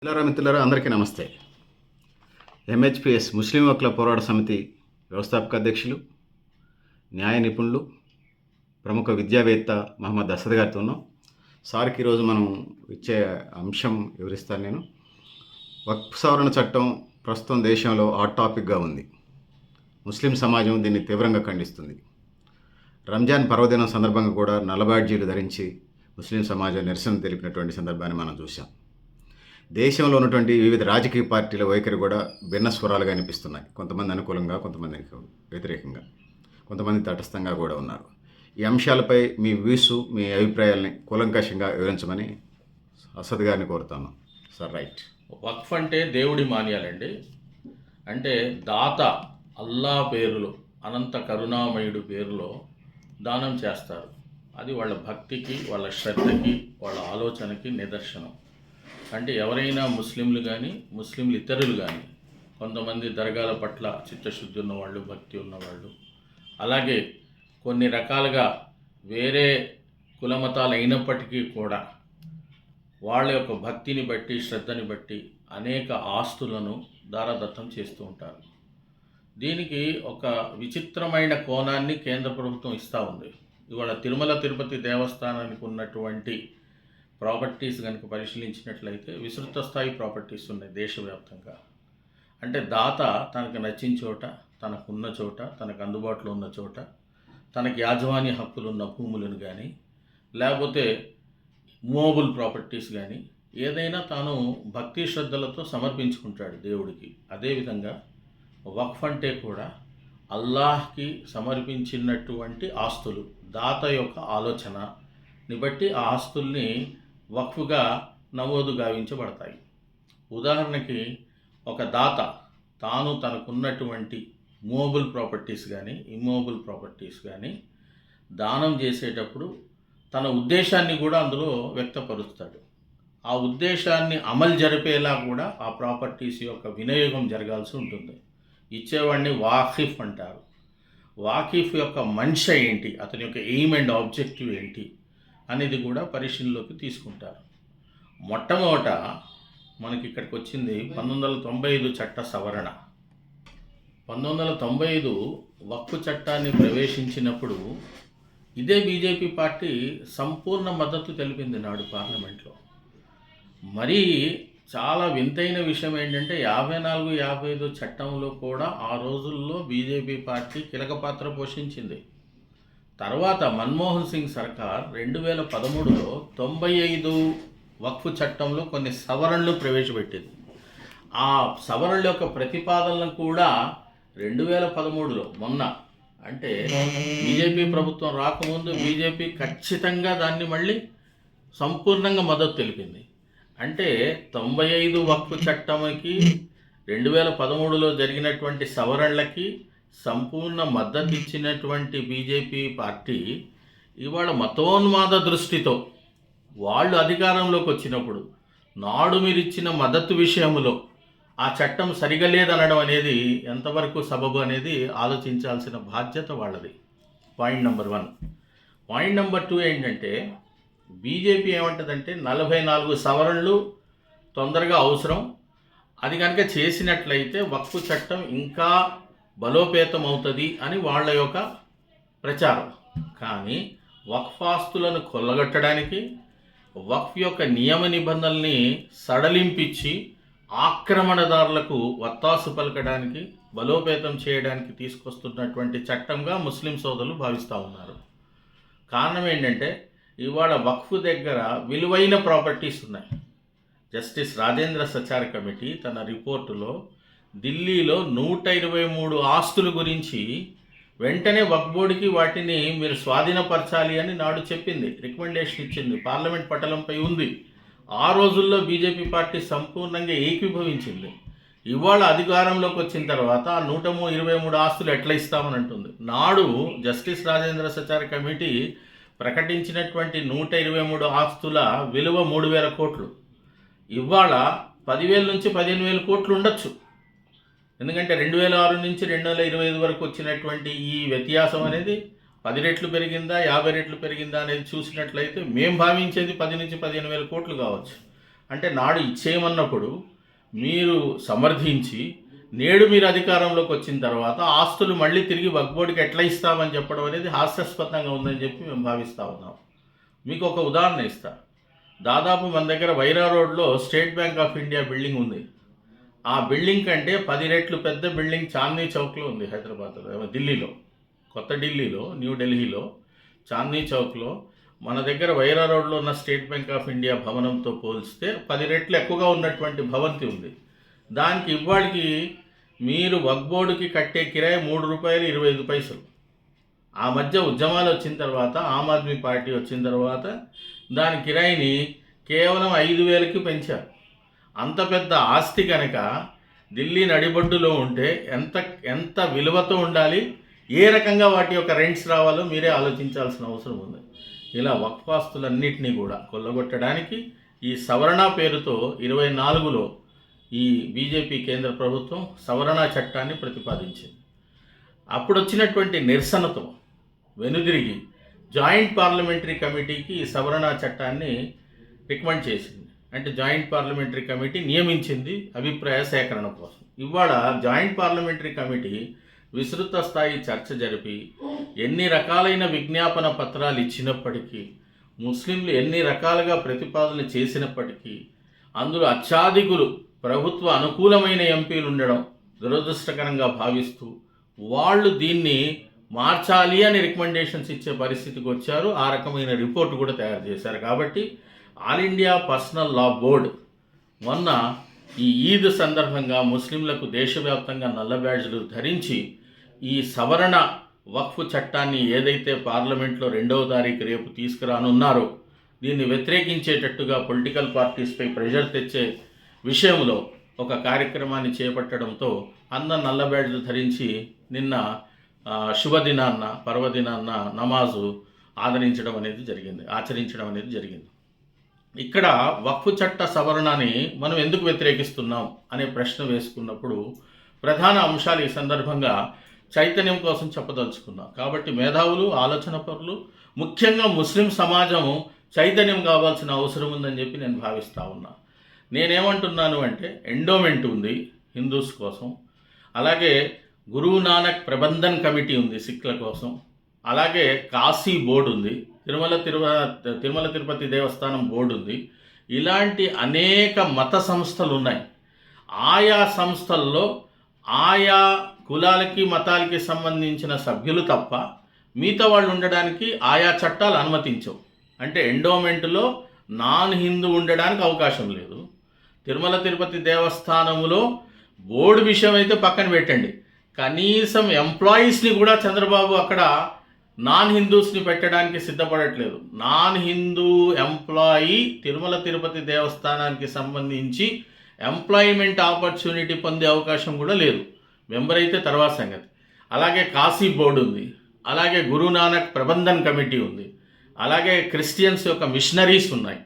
మిత్రులారా అందరికీ నమస్తే. ఎంహెచ్పిఎస్ ముస్లిం హక్కుల పోరాట సమితి వ్యవస్థాపక అధ్యక్షులు, న్యాయ నిపుణులు, ప్రముఖ విద్యావేత్త మహమ్మద్ అసద్ గారితో ఉన్నాం. సార్కి ఈరోజు మనం ఇచ్చే అంశం వివరిస్తాను నేను. వక్ఫ్ సవరణ చట్టం ప్రస్తుతం దేశంలో హాట్ టాపిక్గా ఉంది. ముస్లిం సమాజం దీన్ని తీవ్రంగా ఖండిస్తుంది. రంజాన్ పర్వదినం సందర్భంగా కూడా నల్లబాడ్జీలు ధరించి ముస్లిం సమాజం నిరసన తెలిపినటువంటి సందర్భాన్ని మనం చూసాం. దేశంలో ఉన్నటువంటి వివిధ రాజకీయ పార్టీల వైఖరి కూడా భిన్న స్వరాలుగా అనిపిస్తున్నాయి. కొంతమంది అనుకూలంగా, కొంతమంది వ్యతిరేకంగా, కొంతమంది తటస్థంగా కూడా ఉన్నారు. ఈ అంశాలపై మీ వ్యూస్, మీ అభిప్రాయాల్ని కూలంకషంగా వివరించమని అసద్ గారిని కోరుతాను. Sir right. వక్ఫ్ అంటే దేవుడి మాన్యాలండి. అంటే దాత అల్లా పేరులో, అనంత కరుణామయుడు పేరులో దానం చేస్తారు. అది వాళ్ళ భక్తికి, వాళ్ళ శ్రద్ధకి, వాళ్ళ ఆలోచనకి నిదర్శనం. అంటే ఎవరైనా ముస్లింలు కానీ, ముస్లింలు ఇతరులు కానీ, కొంతమంది దర్గాల పట్ల చిత్తశుద్ధి ఉన్నవాళ్ళు, భక్తి ఉన్నవాళ్ళు, అలాగే కొన్ని రకాలుగా వేరే కులమతాలు అయినప్పటికీ కూడా వాళ్ళ యొక్క భక్తిని బట్టి, శ్రద్ధని బట్టి అనేక ఆస్తులను దారదత్తం చేస్తూ ఉంటారు. దీనికి ఒక విచిత్రమైన కోణాన్ని కేంద్ర ప్రభుత్వం ఇస్తూ ఉంది. ఇవాళ తిరుమల తిరుపతి దేవస్థానానికి ఉన్నటువంటి ప్రాపర్టీస్ కనుక పరిశీలించినట్లయితే విస్తృత స్థాయి ప్రాపర్టీస్ ఉన్నాయి దేశవ్యాప్తంగా. అంటే దాత తనకు నచ్చిన చోట, తనకున్న చోట, తనకు అందుబాటులో ఉన్న చోట, తనకి యాజమాన్య హక్కులు ఉన్న భూములను కానీ, లేకపోతే మూవబుల్ ప్రాపర్టీస్ కానీ ఏదైనా తాను భక్తి శ్రద్ధలతో సమర్పించుకుంటాడు దేవుడికి. అదేవిధంగా వక్ఫ్ అంటే కూడా అల్లాహ్కి సమర్పించినటువంటి ఆస్తులు, దాత యొక్క ఆలోచనని బట్టి ఆ ఆస్తుల్ని వక్ఫ్గా నమోదు గావించబడతాయి. ఉదాహరణకి ఒక దాత తాను తనకున్నటువంటి మూవబుల్ ప్రాపర్టీస్ కానీ, ఇమ్మూవబుల్ ప్రాపర్టీస్ కానీ దానం చేసేటప్పుడు తన ఉద్దేశాన్ని కూడా అందులో వ్యక్తపరుస్తాడు. ఆ ఉద్దేశాన్ని అమలు జరిపేలా కూడా ఆ ప్రాపర్టీస్ యొక్క వినియోగం జరగాల్సి ఉంటుంది. ఇచ్చేవాడిని వాకిఫ్ అంటారు. వాకిఫ్ యొక్క మంష ఏంటి, అతని యొక్క ఎయిమ్ అండ్ ఆబ్జెక్టివ్ ఏంటి అనేది కూడా పరిశీలనలోకి తీసుకుంటారు. మొట్టమొదట మనకి ఇక్కడికి వచ్చింది 1995 చట్ట సవరణ. 1995 వక్ఫ్ చట్టాన్ని ప్రవేశించినప్పుడు ఇదే బీజేపీ పార్టీ సంపూర్ణ మద్దతు తెలిపింది నాడు పార్లమెంట్లో. మరీ చాలా వింతైన విషయం ఏంటంటే 54, 55 చట్టంలో కూడా ఆ రోజుల్లో బీజేపీ పార్టీ కీలక పాత్ర పోషించింది. తర్వాత మన్మోహన్ సింగ్ సర్కార్ 2013లో 95 వక్ఫ్ చట్టంలో కొన్ని సవరణలు ప్రవేశపెట్టింది. ఆ సవరణల యొక్క ప్రతిపాదనలను కూడా 2013లో మొన్న, అంటే బీజేపీ ప్రభుత్వం రాకముందు బీజేపీ ఖచ్చితంగా దాన్ని మళ్ళీ సంపూర్ణంగా మద్దతు తెలిపింది. అంటే 95 వక్ఫ్ చట్టంకి 2013లో జరిగినటువంటి సవరణలకి సంపూర్ణ మద్దతు ఇచ్చినటువంటి బీజేపీ పార్టీ ఇవాళ మతోన్మాద దృష్టితో వాళ్ళు అధికారంలోకి వచ్చినప్పుడు నాడు మీరు ఇచ్చిన మద్దతు విషయంలో ఆ చట్టం సరిగా లేదనడం అనేది ఎంతవరకు సబబు అనేది ఆలోచించాల్సిన బాధ్యత వాళ్ళది. Point number 1. పాయింట్ నెంబర్ 2 ఏంటంటే బీజేపీ ఏమంటుందంటే 44 సవరణలు తొందరగా అవసరం, అది కనుక చేసినట్లయితే వక్ఫ్ చట్టం ఇంకా బలోపేతం అవుతుంది అని వాళ్ళ యొక్క ప్రచారం. కానీ వక్ఫ్ ఆస్తులను కొల్లగొట్టడానికి, వక్ఫ్ యొక్క నియమ నిబంధనల్ని సడలింపించి ఆక్రమణదారులకు వత్తాసు పలకడానికి, బలోపేతం చేయడానికి తీసుకొస్తున్నటువంటి చట్టంగా ముస్లిం సోదరులు భావిస్తూ ఉన్నారు. కారణం ఏంటంటే ఇవాళ వక్ఫ్ దగ్గర విలువైన ప్రాపర్టీస్ ఉన్నాయి. జస్టిస్ రాజేంద్ర సచార్ కమిటీ తన రిపోర్టులో ఢిల్లీలో 123 ఆస్తుల గురించి వెంటనే వక్ఫ్ బోర్డుకి వాటిని మీరు స్వాధీనపరచాలి అని నాడు చెప్పింది, రికమెండేషన్ ఇచ్చింది, పార్లమెంట్ పటలంపై ఉంది. ఆ రోజుల్లో బీజేపీ పార్టీ సంపూర్ణంగా ఏకీభవించింది. ఇవాళ అధికారంలోకి వచ్చిన తర్వాత 123 ఆస్తులు ఎట్లా ఇస్తామని అంటుంది. నాడు జస్టిస్ రాజేంద్ర సచార్ కమిటీ ప్రకటించినటువంటి 123 ఆస్తుల విలువ 3,000 కోట్లు. ఇవాళ 10,000 నుంచి 15,000 కోట్లు ఉండొచ్చు. ఎందుకంటే 2006 నుంచి 2025 వరకు వచ్చినటువంటి ఈ వ్యత్యాసం అనేది 10 రెట్లు పెరిగిందా, 50 రెట్లు పెరిగిందా అనేది చూసినట్లయితే మేము భావించేది 10 నుంచి 15,000 కోట్లు కావచ్చు. అంటే నాడు ఇచ్చేయమన్నప్పుడు మీరు సమర్థించి నేడు మీరు అధికారంలోకి వచ్చిన తర్వాత ఆస్తులు మళ్ళీ తిరిగి వక్ఫ్ బోర్డుకి ఎట్లా ఇస్తామని చెప్పడం అనేది హాస్యాస్పదంగా ఉందని చెప్పి మేము భావిస్తూ ఉన్నాం. మీకు ఒక ఉదాహరణ ఇస్తా. దాదాపు మన దగ్గర వైరా రోడ్లో state bank of India building ఉంది. ఆ బిల్డింగ్ కంటే 10 రెట్లు పెద్ద బిల్డింగ్ చాందనీ చౌక్లో ఉంది, హైదరాబాద్లో, ఢిల్లీలో, కొత్త ఢిల్లీలో, న్యూఢిల్లీలో చాందనీ చౌక్లో మన దగ్గర వైరా రోడ్లో ఉన్న స్టేట్ బ్యాంక్ ఆఫ్ ఇండియా భవనంతో పోల్చితే 10 రెట్లు ఎక్కువగా ఉన్నటువంటి భవంతి ఉంది. దానికి ఇవాళకి మీరు వక్ఫ్ బోర్డుకి కట్టే కిరాయి ₹3.25. ఆ మధ్య ఉద్యమాలు వచ్చిన తర్వాత, ఆమ్ ఆద్మీ పార్టీ వచ్చిన తర్వాత దాని కిరాయిని కేవలం 5,000కి పెంచారు. అంత పెద్ద ఆస్తి కనుక ఢిల్లీ నడిబొడ్డులో ఉంటే ఎంత విలువతో ఉండాలి, ఏ రకంగా వాటి యొక్క రెంట్స్ రావాలో మీరే ఆలోచించాల్సిన అవసరం ఉంది. ఇలా వక్ఫ్ ఆస్తులన్నింటినీ కూడా కొల్లగొట్టడానికి ఈ సవరణ పేరుతో 24లో ఈ బీజేపీ కేంద్ర ప్రభుత్వం సవరణ చట్టాన్ని ప్రతిపాదించింది. అప్పుడు వచ్చినటువంటి నిరసనతో వెనుదిరిగి జాయింట్ పార్లమెంటరీ కమిటీకి ఈ సవరణ చట్టాన్ని రికమెండ్ చేసింది. అంటే జాయింట్ పార్లమెంటరీ కమిటీ నియమించింది అభిప్రాయ సేకరణ కోసం. ఇవాళ జాయింట్ పార్లమెంటరీ కమిటీ విస్తృత స్థాయి చర్చ జరిపి ఎన్ని రకాలైన విజ్ఞాపన పత్రాలు ఇచ్చినప్పటికీ, ముస్లింలు ఎన్ని రకాలుగా ప్రతిపాదనలు చేసినప్పటికీ, అందులో అత్యధికులు ప్రభుత్వ అనుకూలమైన ఎంపీలు ఉండడం దురదృష్టకరంగా భావిస్తూ వాళ్ళు దీన్ని మార్చాలి అని రికమెండేషన్స్ ఇచ్చే పరిస్థితికి వచ్చారు. ఆ రకమైన రిపోర్ట్ కూడా తయారు చేశారు. కాబట్టి ఆల్ ఇండియా పర్సనల్ లా బోర్డు మొన్న ఈ ఈద్ సందర్భంగా ముస్లింలకు దేశవ్యాప్తంగా నల్ల బ్యాడ్జ్లు ధరించి ఈ సవరణ వక్ఫ్ చట్టాన్ని ఏదైతే పార్లమెంట్లో 2వ తారీఖు రేపు తీసుకురానున్నారో దీన్ని వ్యతిరేకించేటట్టుగా పొలిటికల్ పార్టీస్పై ప్రెషర్ తెచ్చే విషయంలో ఒక కార్యక్రమాన్ని చేపట్టడంతో అందరు నల్ల బ్యాడ్జ్లు ధరించి నిన్న శుభదినాన్న, పర్వదినాన్న నమాజు ఆచరించడం అనేది జరిగింది. ఇక్కడ వక్ఫ్ చట్ట సవరణని మనం ఎందుకు వ్యతిరేకిస్తున్నాం అనే ప్రశ్న వేసుకున్నప్పుడు ప్రధాన అంశాలు ఈ సందర్భంగా చైతన్యం కోసం చెప్పదలుచుకున్నాం. కాబట్టి మేధావులు, ఆలోచన పరులు, ముఖ్యంగా ముస్లిం సమాజం చైతన్యం కావాల్సిన అవసరం ఉందని చెప్పి నేను భావిస్తూ ఉన్నా. నేనేమంటున్నాను అంటే ఎండోమెంట్ ఉంది హిందూస్ కోసం, అలాగే గురు నానక్ ప్రబంధన్ కమిటీ ఉంది సిఖ్ల కోసం, అలాగే కాశీ బోర్డు ఉంది, తిరుమల తిరుపతి దేవస్థానం బోర్డు ఉంది. ఇలాంటి అనేక మత సంస్థలు ఉన్నాయి. ఆయా సంస్థల్లో ఆయా కులాలకి మతాలకి సంబంధించిన సభ్యులు తప్ప మిగతా వాళ్ళు ఉండడానికి ఆయా చట్టాలు అనుమతించవు. అంటే ఎండోమెంట్లో నాన్ హిందూ ఉండడానికి అవకాశం లేదు. తిరుమల తిరుపతి దేవస్థానములో బోర్డు విషయం అయితే పక్కన పెట్టండి, కనీసం ఎంప్లాయీస్ని కూడా చంద్రబాబు అక్కడ నాన్ హిందూస్ని పెట్టడానికి సిద్ధపడట్లేదు. నాన్ హిందూ ఎంప్లాయీ తిరుమల తిరుపతి దేవస్థానానికి సంబంధించి ఎంప్లాయ్మెంట్ ఆపర్చునిటీ పొందే అవకాశం కూడా లేదు. మెంబర్ అయితే తర్వాత సంగతి. అలాగే కాశీ బోర్డు ఉంది, అలాగే గురునానక్ ప్రబంధన్ కమిటీ ఉంది, అలాగే క్రిస్టియన్స్ యొక్క మిషనరీస్ ఉన్నాయి.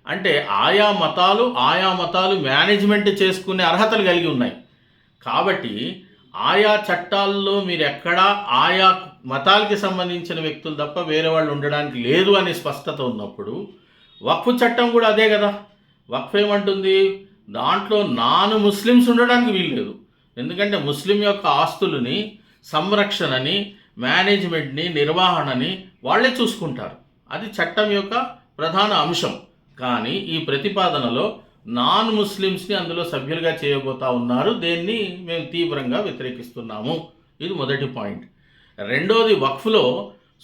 అంటే ఆయా మతాలు మేనేజ్మెంట్ చేసుకునే అర్హతలు కలిగి ఉన్నాయి. కాబట్టి ఆయా చట్టాల్లో మీరు ఎక్కడా ఆయా మతాలకి సంబంధించిన వ్యక్తులు తప్ప వేరే వాళ్ళు ఉండడానికి లేదు అనే స్పష్టత ఉన్నప్పుడు వక్ఫ్ చట్టం కూడా అదే కదా. వక్ఫ్ ఏమంటుంది, దాంట్లో నాన్ ముస్లిమ్స్ ఉండడానికి వీల్లేదు. ఎందుకంటే ముస్లిం యొక్క ఆస్తులని, సంరక్షణని, మేనేజ్మెంట్ని, నిర్వహణని వాళ్ళే చూసుకుంటారు. అది చట్టం యొక్క ప్రధాన అంశం. కానీ ఈ ప్రతిపాదనలో నాన్ ముస్లిమ్స్ని అందులో సభ్యులుగా చేయబోతా ఉన్నారు. దీన్ని మేము తీవ్రంగా వ్యతిరేకిస్తున్నాము. ఇది మొదటి పాయింట్. రెండోది, వక్ఫ్లో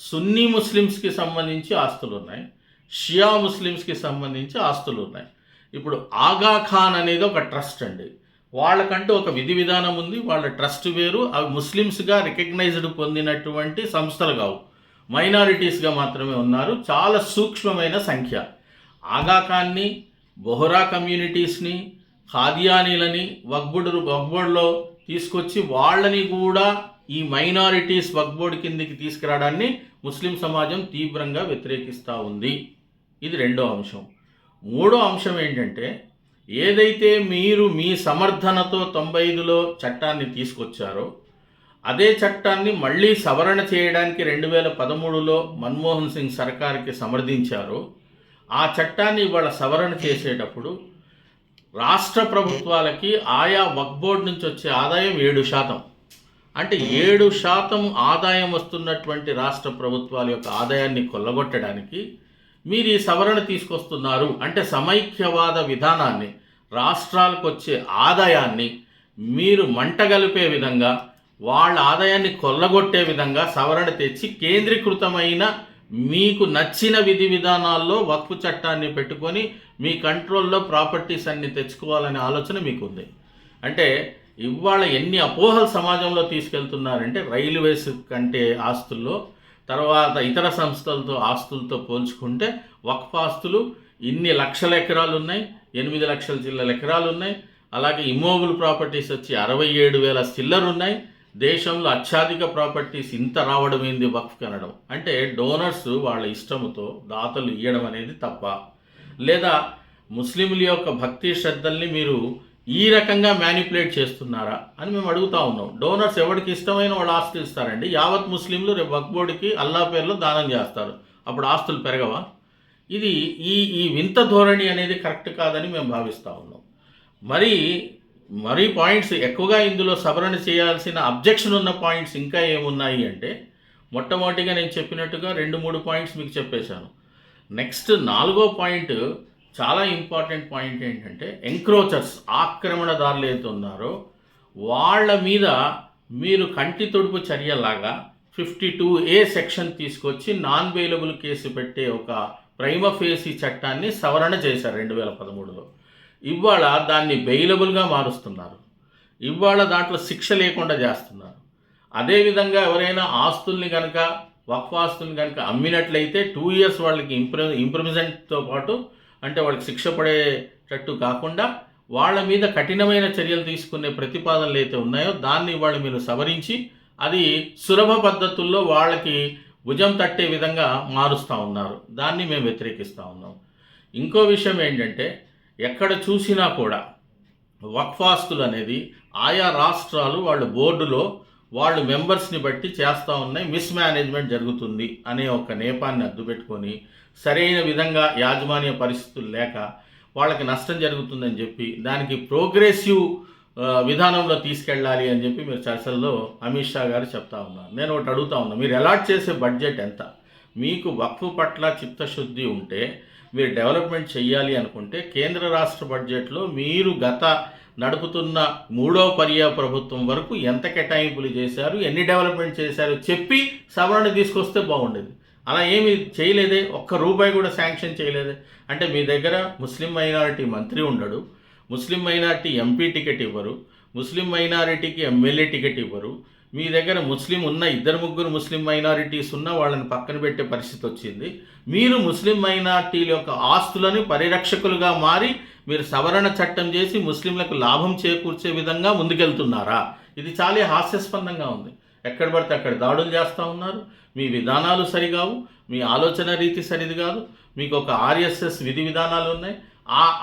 సున్నీ ముస్లిమ్స్కి సంబంధించి ఆస్తులు ఉన్నాయి, షియా ముస్లిమ్స్కి సంబంధించి ఆస్తులు ఉన్నాయి. ఇప్పుడు ఆగా ఖాన్ అనేది ఒక ట్రస్ట్ అండి. వాళ్ళకంటూ ఒక విధి విధానం ఉంది. వాళ్ళ ట్రస్ట్ వేరు. అవి ముస్లిమ్స్గా రికగ్నైజ్డ్ పొందినటువంటి సంస్థలు కావు, మైనారిటీస్గా మాత్రమే ఉన్నారు. చాలా సూక్ష్మమైన సంఖ్య. ఆగా ఖాన్ని, బొహరా కమ్యూనిటీస్ని, ఖాదియానీలని వక్ఫ్ బోర్డులో తీసుకొచ్చి వాళ్ళని కూడా ఈ మైనారిటీస్ వక్ఫ్ బోర్డు కిందికి తీసుకురావడాన్ని ముస్లిం సమాజం తీవ్రంగా వ్యతిరేకిస్తూ ఉంది. ఇది రెండో అంశం. మూడో అంశం ఏంటంటే, ఏదైతే మీరు మీ సమర్థనతో 95లో చట్టాన్ని తీసుకొచ్చారో అదే చట్టాన్ని మళ్ళీ సవరణ చేయడానికి 2013లో మన్మోహన్ సింగ్ సర్కార్కి సమర్థించారో ఆ చట్టాన్ని ఇవాళ సవరణ చేసేటప్పుడు రాష్ట్ర ప్రభుత్వాలకి ఆయా వక్ఫ్ బోర్డు నుంచి వచ్చే ఆదాయం 7%. అంటే 7% ఆదాయం వస్తున్నటువంటి రాష్ట్ర ప్రభుత్వాల యొక్క ఆదాయాన్ని కొల్లగొట్టడానికి మీరు ఈ సవరణ తీసుకొస్తున్నారు. అంటే సమైక్యవాద విధానాన్ని, రాష్ట్రాలకు వచ్చే ఆదాయాన్ని మీరు మంటగలిపే విధంగా, వాళ్ళ ఆదాయాన్ని కొల్లగొట్టే విధంగా సవరణ తెచ్చి కేంద్రీకృతమైన మీకు నచ్చిన విధి విధానాల్లో వక్ఫ్ చట్టాన్ని పెట్టుకొని మీ కంట్రోల్లో ప్రాపర్టీస్ అన్ని తెచ్చుకోవాలనే ఆలోచన మీకుంది. అంటే ఇవాళ ఎన్ని అపోహలు సమాజంలో తీసుకెళ్తున్నారంటే రైల్వేస్ కంటే ఆస్తుల్లో, తర్వాత ఇతర సంస్థలతో ఆస్తులతో పోల్చుకుంటే వక్ఫ్ ఆస్తులు ఇన్ని లక్షల ఎకరాలు ఉన్నాయి, 8 లక్షల చిల్లర ఎకరాలు ఉన్నాయి. అలాగే ఇమ్మూవబుల్ ప్రాపర్టీస్ వచ్చి 67,000 చిల్లర ఉన్నాయి. దేశంలో అత్యధిక ప్రాపర్టీస్ ఇంత రావడం ఏంది వక్ఫ్ కనడం అంటే డోనర్స్ వాళ్ళ ఇష్టముతో దాతలు ఇవ్వడం అనేది తప్ప, లేదా ముస్లింల యొక్క భక్తి శ్రద్ధల్ని మీరు ఈ రకంగా మ్యానిపులేట్ చేస్తున్నారా అని మేము అడుగుతా ఉన్నాం. డోనర్స్ ఎవరికి ఇష్టమైన వాళ్ళు ఆస్తులు ఇస్తారండి. యావత్ ముస్లింలు రేపు వక్ఫ్ బోర్డుకి అల్లా పేర్లో దానం చేస్తారు, అప్పుడు ఆస్తులు పెరగవా? ఇది ఈ వింత ధోరణి అనేది కరెక్ట్ కాదని మేము భావిస్తూ ఉన్నాం. మరీ పాయింట్స్ ఎక్కువగా ఇందులో సవరణ చేయాల్సిన అబ్జెక్షన్ ఉన్న పాయింట్స్ ఇంకా ఏమున్నాయి అంటే, మొట్టమొదటిగా నేను చెప్పినట్టుగా 2-3 పాయింట్స్ మీకు చెప్పేశాను. నెక్స్ట్ 4వ పాయింట్ చాలా ఇంపార్టెంట్ పాయింట్ ఏంటంటే, ఎంక్రోచర్స్, ఆక్రమణదారులు ఏదైతే ఉన్నారో వాళ్ళ మీద మీరు కంటి తుడుపు చర్యలాగా 52A సెక్షన్ తీసుకొచ్చి నాన్ బెయిలబుల్ కేసు పెట్టే ఒక ప్రైమ ఫేసీ చట్టాన్ని సవరణ చేశారు 2013లో. ఇవాళ దాన్ని బెయిలబుల్గా మారుస్తున్నారు. ఇవాళ దాంట్లో శిక్ష లేకుండా చేస్తున్నారు. అదేవిధంగా ఎవరైనా ఆస్తుల్ని కనుక, వక్ఫ్ ఆస్తుల్ని కనుక అమ్మినట్లయితే 2 years వాళ్ళకి ఇంప్రిజన్తో పాటు, అంటే వాళ్ళకి శిక్ష పడేటట్టు కాకుండా వాళ్ళ మీద కఠినమైన చర్యలు తీసుకునే ప్రతిపాదనలు అయితే ఉన్నాయో దాన్ని వాళ్ళు మీరు సవరించి అది సులభ పద్ధతుల్లో వాళ్ళకి భుజం తట్టే విధంగా మారుస్తూ ఉన్నారు. దాన్ని మేము వ్యతిరేకిస్తూ ఉన్నాం. ఇంకో విషయం ఏంటంటే, ఎక్కడ చూసినా కూడా వక్ఫ్ ఆస్తులు అనేది ఆయా రాష్ట్రాలు వాళ్ళ బోర్డులో వాళ్ళు మెంబర్స్ని బట్టి చేస్తూ ఉన్నాయి, మిస్మేనేజ్మెంట్ జరుగుతుంది అనే ఒక నేపాన్ని అడ్డుపెట్టుకొని సరైన విధంగా యాజమాన్య పరిస్థితులు లేక వాళ్ళకి నష్టం జరుగుతుందని చెప్పి దానికి ప్రోగ్రెసివ్ విధానంలో తీసుకెళ్ళాలి అని చెప్పి మీరు చర్చల్లో అమిత్ షా గారు చెప్తా ఉన్నారు. నేను ఒకటి అడుగుతా ఉన్నా, మీరు అలాట్ చేసే బడ్జెట్ ఎంత? మీకు వక్ఫ్ పట్ల చిత్తశుద్ధి ఉంటే, మీరు డెవలప్మెంట్ చేయాలి అనుకుంటే కేంద్ర రాష్ట్ర బడ్జెట్లో మీరు గత నడుపుతున్న 3వ పర్యాయ ప్రభుత్వం వరకు ఎంత కేటాయింపులు చేశారు, ఎన్ని డెవలప్మెంట్ చేశారు చెప్పి సవరణ తీసుకొస్తే బాగుండేది. అలా ఏమి చేయలేదే, ఒక్క రూపాయి కూడా శాంక్షన్ చేయలేదే. అంటే మీ దగ్గర ముస్లిం మైనారిటీ మంత్రి ఉండడు, ముస్లిం మైనారిటీ ఎంపీ టికెట్ ఇవ్వరు, ముస్లిం మైనారిటీకి ఎమ్మెల్యే టికెట్ ఇవ్వరు. మీ దగ్గర ముస్లిం ఉన్న 2-3 ముస్లిం మైనారిటీస్ ఉన్న వాళ్ళని పక్కన పెట్టే పరిస్థితి వచ్చింది. మీరు ముస్లిం మైనారిటీల యొక్క ఆస్తులను పరిరక్షకులుగా మారి మీరు సవరణ చట్టం చేసి ముస్లింలకు లాభం చేకూర్చే విధంగా ముందుకెళ్తున్నారా? ఇది చాలా హాస్యాస్పదంగా ఉంది. ఎక్కడ పడితే అక్కడ దాడులు చేస్తూ ఉన్నారు. మీ విధానాలు సరిగావు, మీ ఆలోచన రీతి సరిది కాదు, మీకు ఒక ఆర్ఎస్ఎస్ విధి విధానాలు ఉన్నాయి.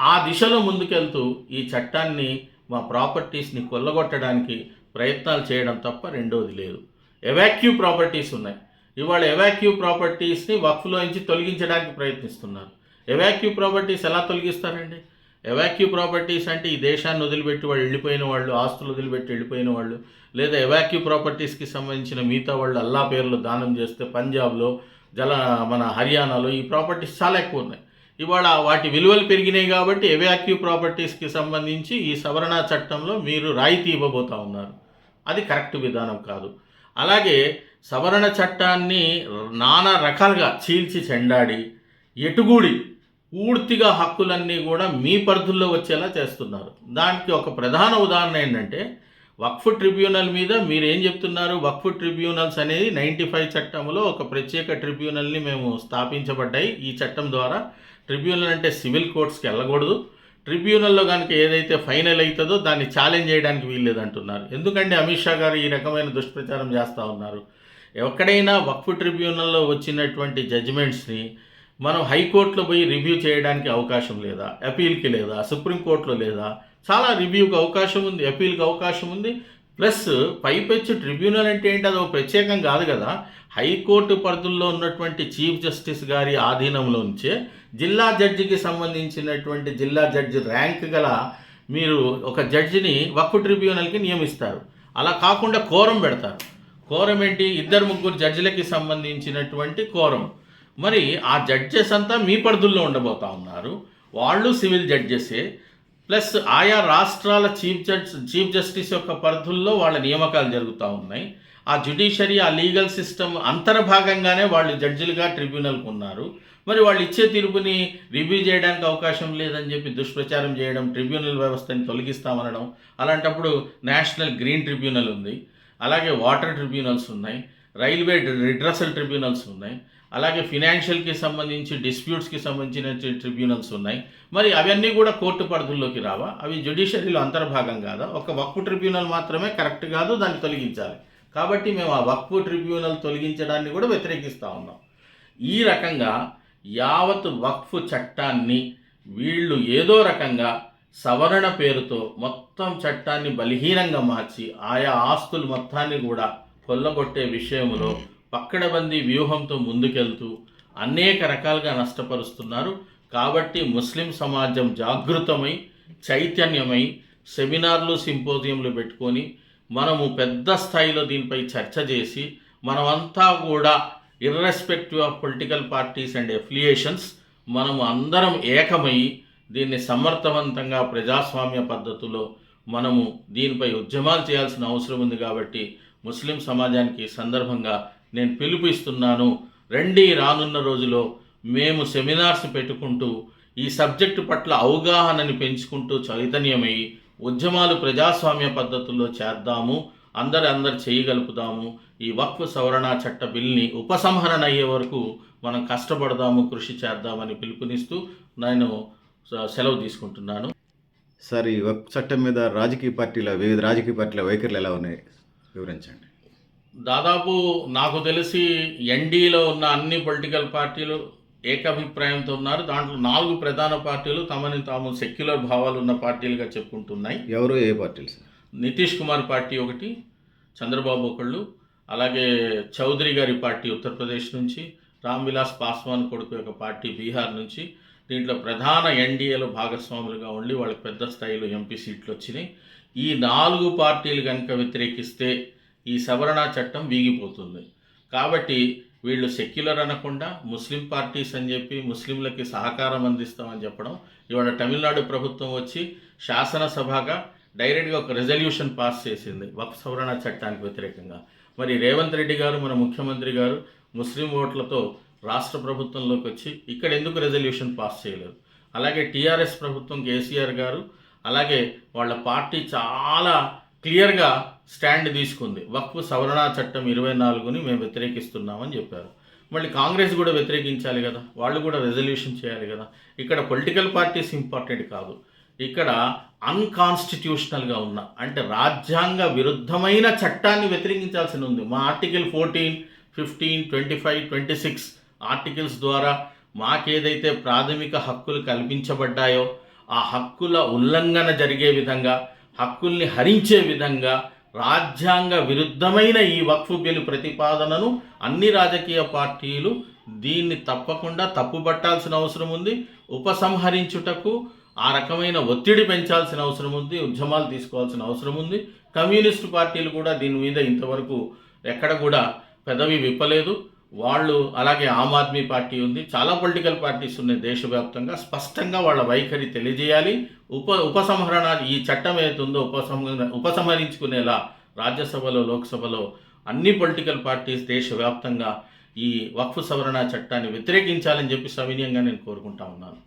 ఆ దిశలో ముందుకెళ్తూ ఈ చట్టాన్ని, మా ప్రాపర్టీస్ని కొల్లగొట్టడానికి ప్రయత్నాలు చేయడం తప్ప రెండోది లేదు. ఎవాక్యూ ప్రాపర్టీస్ ఉన్నాయి. ఇవాళ ఎవాక్యూ ప్రాపర్టీస్ని వక్ఫ్లో నుంచి తొలగించడానికి ప్రయత్నిస్తున్నారు. ఎవాక్యూ ప్రాపర్టీస్ ఎలా తొలగిస్తారండి? ఎవాక్యూ ప్రాపర్టీస్ అంటే ఈ దేశాన్ని వదిలిపెట్టి వాళ్ళు వెళ్ళిపోయిన వాళ్ళు, ఆస్తులు వదిలిపెట్టి వెళ్ళిపోయిన వాళ్ళు, లేదా ఎవాక్యూ ప్రాపర్టీస్కి సంబంధించిన మిగతా వాళ్ళు అల్లా పేర్లు దానం చేస్తే పంజాబ్లో, మన హర్యానాలో ఈ ప్రాపర్టీస్ చాలా ఎక్కువ ఉన్నాయి. ఇవాళ వాటి విలువలు పెరిగినాయి కాబట్టి ఎవాక్యూ ప్రాపర్టీస్కి సంబంధించి ఈ సవరణ చట్టంలో మీరు రాయితీ ఇవ్వబోతూ ఉన్నారు. అది కరెక్ట్ విధానం కాదు. అలాగే సవరణ చట్టాన్ని నానా రకాలుగా చీల్చి చెండాడి ఎటుగూడి పూర్తిగా హక్కులన్నీ కూడా మీ పరిధుల్లో వచ్చేలా చేస్తున్నారు. దానికి ఒక ప్రధాన ఉదాహరణ ఏంటంటే, వక్ఫ్ ట్రిబ్యునల్ మీద మీరేం చెప్తున్నారు? వక్ఫ్ ట్రిబ్యునల్స్ అనేది 95 చట్టంలో ఒక ప్రత్యేక ట్రిబ్యునల్ని మేము స్థాపించబడ్డాయి. ఈ చట్టం ద్వారా ట్రిబ్యునల్ అంటే సివిల్ కోర్ట్స్కి వెళ్ళకూడదు. ట్రిబ్యునల్లో కనుక ఏదైతే ఫైనల్ అవుతుందో దాన్ని ఛాలెంజ్ చేయడానికి వీల్లేదంటున్నారు. ఎందుకంటే అమిత్ షా గారు ఈ రకమైన దుష్ప్రచారం చేస్తూ ఉన్నారు. ఎక్కడైనా వక్ఫ్ ట్రిబ్యునల్లో వచ్చినటువంటి జడ్జిమెంట్స్ని మనం హైకోర్టులో పోయి రివ్యూ చేయడానికి అవకాశం లేదా? అపీల్కి లేదా? సుప్రీంకోర్టులో లేదా? చాలా రివ్యూకి అవకాశం ఉంది, అపీల్కి అవకాశం ఉంది. ప్లస్ పైపెచ్చు ట్రిబ్యునల్ అంటే ఏంటి, అది ఒక ప్రత్యేకం కాదు కదా. హైకోర్టు పరిధుల్లో ఉన్నటువంటి చీఫ్ జస్టిస్ గారి ఆధీనంలో నుంచే జిల్లా జడ్జికి సంబంధించినటువంటి జిల్లా జడ్జి ర్యాంక్ గల మీరు ఒక జడ్జిని వక్ఫ్ ట్రిబ్యునల్కి నియమిస్తారు. అలా కాకుండా కోరం పెడతారు. కోరం ఏంటి, 2-3 జడ్జిలకి సంబంధించినటువంటి కోరం. మరి ఆ జడ్జెస్ అంతా మీ పరిధుల్లో ఉండబోతా ఉన్నారు. వాళ్ళు సివిల్ జడ్జెసే. ప్లస్ ఆయా రాష్ట్రాల చీఫ్ జస్టిస్ యొక్క పరిధుల్లో వాళ్ళ నియామకాలు జరుగుతూ ఉన్నాయి. ఆ జ్యుడిషియరీ, ఆ లీగల్ సిస్టమ్ అంతర్భాగంగానే వాళ్ళు జడ్జిలుగా ట్రిబ్యునల్కు ఉన్నారు. మరి వాళ్ళు ఇచ్చే తీర్పుని రివ్యూ చేయడానికి అవకాశం లేదని చెప్పి దుష్ప్రచారం చేయడం, ట్రిబ్యునల్ వ్యవస్థని తొలగిస్తామనడం. అలాంటప్పుడు నేషనల్ గ్రీన్ ట్రిబ్యునల్ ఉంది, అలాగే వాటర్ ట్రిబ్యునల్స్ ఉన్నాయి, రైల్వే రిడ్రసల్ ట్రిబ్యునల్స్ ఉన్నాయి, అలాగే ఫినాన్షియల్కి సంబంధించి డిస్ప్యూట్స్కి సంబంధించిన ట్రిబ్యునల్స్ ఉన్నాయి. మరి అవన్నీ కూడా కోర్టు పరిధుల్లోకి రావా? అవి జ్యుడిషియరీలో అంతర్భాగం కాదా? ఒక వక్ఫ్ ట్రిబ్యునల్ మాత్రమే కరెక్ట్ కాదు, దాన్ని తొలగించాలి. కాబట్టి మేము ఆ వక్ఫ్ ట్రిబ్యునల్ తొలగించడాన్ని కూడా వ్యతిరేకిస్తూ ఉన్నాం. ఈ రకంగా యావత్ వక్ఫ్ చట్టాన్ని వీళ్ళు ఏదో రకంగా సవరణ పేరుతో మొత్తం చట్టాన్ని బలహీనంగా మార్చి ఆయా ఆస్తులు మొత్తాన్ని కూడా కొల్లగొట్టే విషయంలో పక్కడబందీ వ్యూహంతో ముందుకెళ్తూ అనేక రకాలుగా నష్టపరుస్తున్నారు. కాబట్టి ముస్లిం సమాజం జాగృతమై చైతన్యమై సెమినార్లు, సింపోజియంలు పెట్టుకొని మనము పెద్ద స్థాయిలో దీనిపై చర్చ చేసి మనమంతా కూడా irrespective of political parties and affiliations మనము అందరం ఏకమై దీన్ని సమర్థవంతంగా ప్రజాస్వామ్య పద్ధతిలో మనము దీనిపై ఉద్యమాలు చేయాల్సిన అవసరం ఉంది. కాబట్టి ముస్లిం సమాజానికి ఈ సందర్భంగా నేను పిలుపుస్తున్నాను, రండి రానున్న రోజులో మేము సెమినార్స్ పెట్టుకుంటూ ఈ సబ్జెక్టు పట్ల అవగాహనని పెంచుకుంటూ చైతన్యమై ఉద్యమాలు ప్రజాస్వామ్య పద్ధతుల్లో చేద్దాము, అందరు చేయగలుపుదాము. ఈ వక్ఫ్ సవరణ చట్ట బిల్ని ఉపసంహరణ అయ్యే వరకు మనం కష్టపడదాము, కృషి చేద్దామని పిలుపునిస్తూ నేను సెలవు తీసుకుంటున్నాను. సార్, ఈ వక్ఫ్ చట్టం మీద వివిధ రాజకీయ పార్టీల వైఖరులు ఎలా ఉన్నాయి వివరించండి. దాదాపు నాకు తెలిసి ఎన్డీలో ఉన్న అన్ని పొలిటికల్ పార్టీలు ఏకాభిప్రాయంతో ఉన్నారు. దాంట్లో 4 ప్రధాన పార్టీలు తమని తాము సెక్యులర్ భావాలు ఉన్న పార్టీలుగా చెప్పుకుంటున్నాయి. ఎవరు, ఏ పార్టీలు సార్? నితీష్ కుమార్ పార్టీ ఒకటి, చంద్రబాబు ఒకళ్ళు, అలాగే చౌదరి గారి పార్టీ ఉత్తరప్రదేశ్ నుంచి, రామ్ విలాస్ పాస్వాన్ కొడుకు యొక్క పార్టీ బీహార్ నుంచి. దీంట్లో ప్రధాన ఎన్డీఏలో భాగస్వాములుగా ఉండి వాళ్ళకి పెద్ద స్థాయిలో ఎంపీ సీట్లు వచ్చినాయి. ఈ 4 పార్టీలు కనుక వ్యతిరేకిస్తే ఈ సవరణ చట్టం వీగిపోతుంది. కాబట్టి వీళ్ళు సెక్యులర్ అనకుండా ముస్లిం పార్టీస్ అని చెప్పి ముస్లింలకి సహకారం అందిస్తామని చెప్పడం. ఇవాళ తమిళనాడు ప్రభుత్వం వచ్చి శాసనసభగా డైరెక్ట్గా ఒక రెజల్యూషన్ పాస్ చేసింది వక్ఫ్ సవరణ చట్టానికి వ్యతిరేకంగా. మరి రేవంత్ రెడ్డి గారు, మన ముఖ్యమంత్రి గారు ముస్లిం ఓట్లతో రాష్ట్ర ప్రభుత్వంలోకి వచ్చి ఇక్కడ ఎందుకు రెజల్యూషన్ పాస్ చేయలేదు? అలాగే టీఆర్ఎస్ ప్రభుత్వం, కేసీఆర్ గారు, అలాగే వాళ్ళ పార్టీ చాలా క్లియర్గా స్టాండ్ తీసుకుంది. వక్ఫ్ సవరణ చట్టం 24ని మేము వ్యతిరేకిస్తున్నామని చెప్పారు. మళ్ళీ కాంగ్రెస్ కూడా వ్యతిరేకించాలి కదా, వాళ్ళు కూడా రెజల్యూషన్ చేయాలి కదా. ఇక్కడ పొలిటికల్ పార్టీస్ ఇంపార్టెంట్ కాదు, ఇక్కడ అన్కాన్స్టిట్యూషనల్గా ఉన్న అంటే రాజ్యాంగ విరుద్ధమైన చట్టాన్ని వ్యతిరేకించాల్సి ఉంది. మా ఆర్టికల్ 14, 15, 25, 26 ఆర్టికల్స్ ద్వారా మాకేదైతే ప్రాథమిక హక్కులు కల్పించబడ్డాయో ఆ హక్కుల ఉల్లంఘన జరిగే విధంగా, హక్కుల్ని హరించే విధంగా రాజ్యాంగ విరుద్ధమైన ఈ వక్ఫ్ బిల్ ప్రతిపాదనను అన్ని రాజకీయ పార్టీలు దీన్ని తప్పకుండా తప్పుపట్టాల్సిన అవసరం ఉంది. ఉపసంహరించుటకు ఆ రకమైన ఒత్తిడి పెంచాల్సిన అవసరం ఉంది, ఉద్యమాలు తీసుకోవాల్సిన అవసరం ఉంది. కమ్యూనిస్టు పార్టీలు కూడా దీని మీద ఇంతవరకు ఎక్కడ కూడా పెదవి విప్పలేదు వాళ్ళు. అలాగే ఆమ్ ఆద్మీ పార్టీ ఉంది, చాలా పొలిటికల్ పార్టీస్ ఉన్నాయి దేశవ్యాప్తంగా. స్పష్టంగా వాళ్ళ వైఖరి తెలియజేయాలి. ఉపసంహరణ ఈ చట్టం ఏదైతుందో ఉపసంహరించుకునేలా రాజ్యసభలో, లోక్సభలో అన్ని పొలిటికల్ పార్టీస్ దేశవ్యాప్తంగా ఈ వక్ఫ్ సవరణ చట్టాన్ని వ్యతిరేకించాలని చెప్పి సవినయంగా నేను కోరుకుంటా ఉన్నాను.